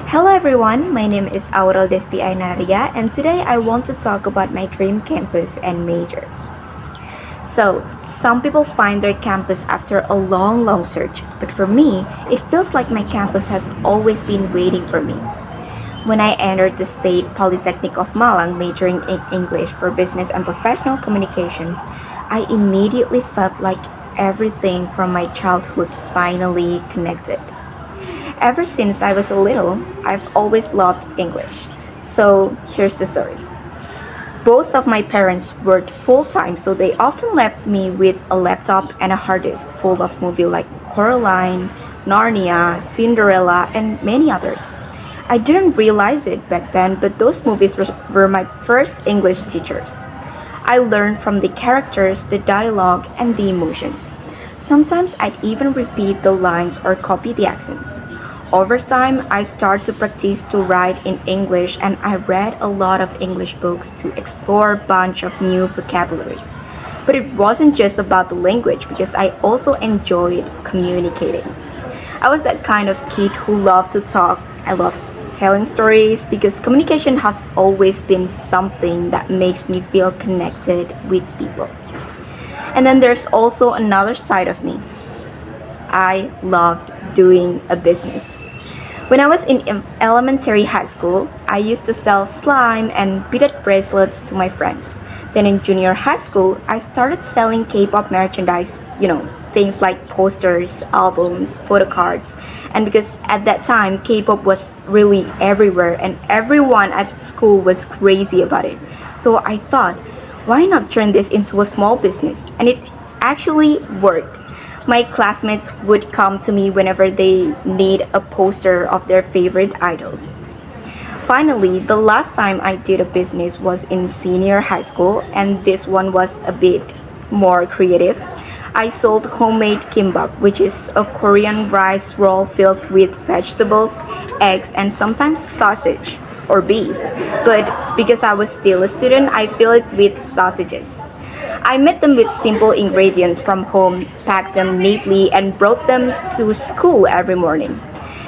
Hello everyone, my name is Aurel Desty Ayu Narariya and today I want to talk about my dream campus and major. So, some people find their campus after a long search, but for me, it feels like my campus has always been waiting for me. When I entered the State Polytechnic of Malang majoring in English for Business and Professional Communication, I immediately felt like everything from my childhood finally connected. Ever since I was little, I've always loved English. So here's the story. Both of my parents worked full time, so they often left me with a laptop and a hard disk full of movies like Coraline, Narnia, Cinderella, and many others. I didn't realize it back then, but those movies were my first English teachers. I learned from the characters, the dialogue, and the emotions. Sometimes I'd even repeat the lines or copy the accents. Over time, I started to practice to write in English and I read a lot of English books to explore a bunch of new vocabularies. But it wasn't just about the language because I also enjoyed communicating. I was that kind of kid who loved to talk. I love telling stories because communication has always been something that makes me feel connected with people. And then there's also another side of me. I loved doing a business. When I was in elementary high school, I used to sell slime and beaded bracelets to my friends. Then in junior high school, I started selling K-pop merchandise, things like posters, albums, photo cards. And because at that time, K-pop was really everywhere and everyone at school was crazy about it. So I thought, why not turn this into a small business? And it actually worked. My classmates would come to me whenever they need a poster of their favorite idols. Finally, the last time I did a business was in senior high school, and this one was a bit more creative. I sold homemade kimbap, which is a Korean rice roll filled with vegetables, eggs, and sometimes sausage or beef. But because I was still a student, I filled it with sausages. I made them with simple ingredients from home, packed them neatly, and brought them to school every morning.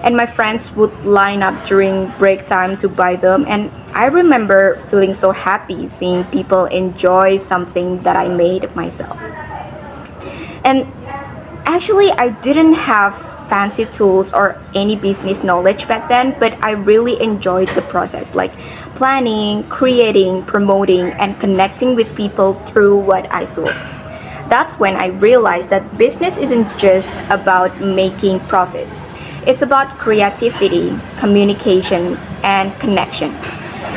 And my friends would line up during break time to buy them, and I remember feeling so happy seeing people enjoy something that I made myself. And actually, I didn't have fancy tools or any business knowledge back then, but I really enjoyed the process, like planning, creating, promoting, and connecting with people through what I sold. That's when I realized that business isn't just about making profit. It's about creativity, communications, and connection.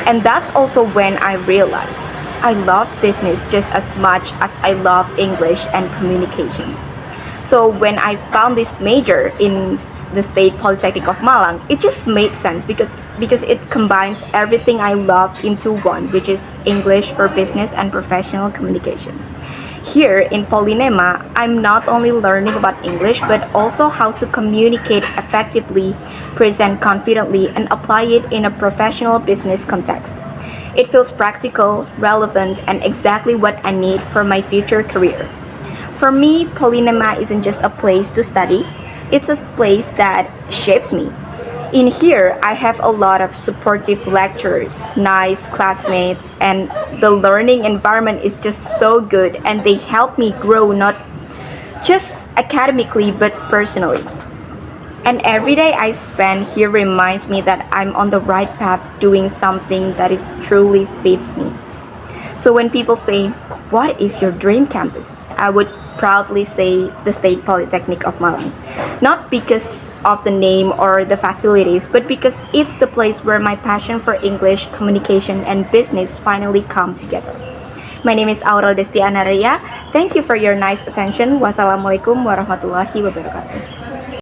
And that's also when I realized I love business just as much as I love English and communication. So when I found this major in the State Polytechnic of Malang, it just made sense because it combines everything I love into one, which is English for Business and Professional Communication. Here in Polynema, I'm not only learning about English but also how to communicate effectively, present confidently, and apply it in a professional business context. It feels practical, relevant, and exactly what I need for my future career. For me, Polynema isn't just a place to study, it's a place that shapes me. In here, I have a lot of supportive lecturers, nice classmates, and the learning environment is just so good and they help me grow not just academically but personally. And every day I spend here reminds me that I'm on the right path doing something that is truly fits me. So when people say, "What is your dream campus?" I would proudly say the State Polytechnic of Malang. Not because of the name or the facilities, but because it's the place where my passion for English, communication, and business finally come together. My name is Aurel Desty Ayu Narariya. Thank you for your nice attention. Wassalamualaikum warahmatullahi wabarakatuh.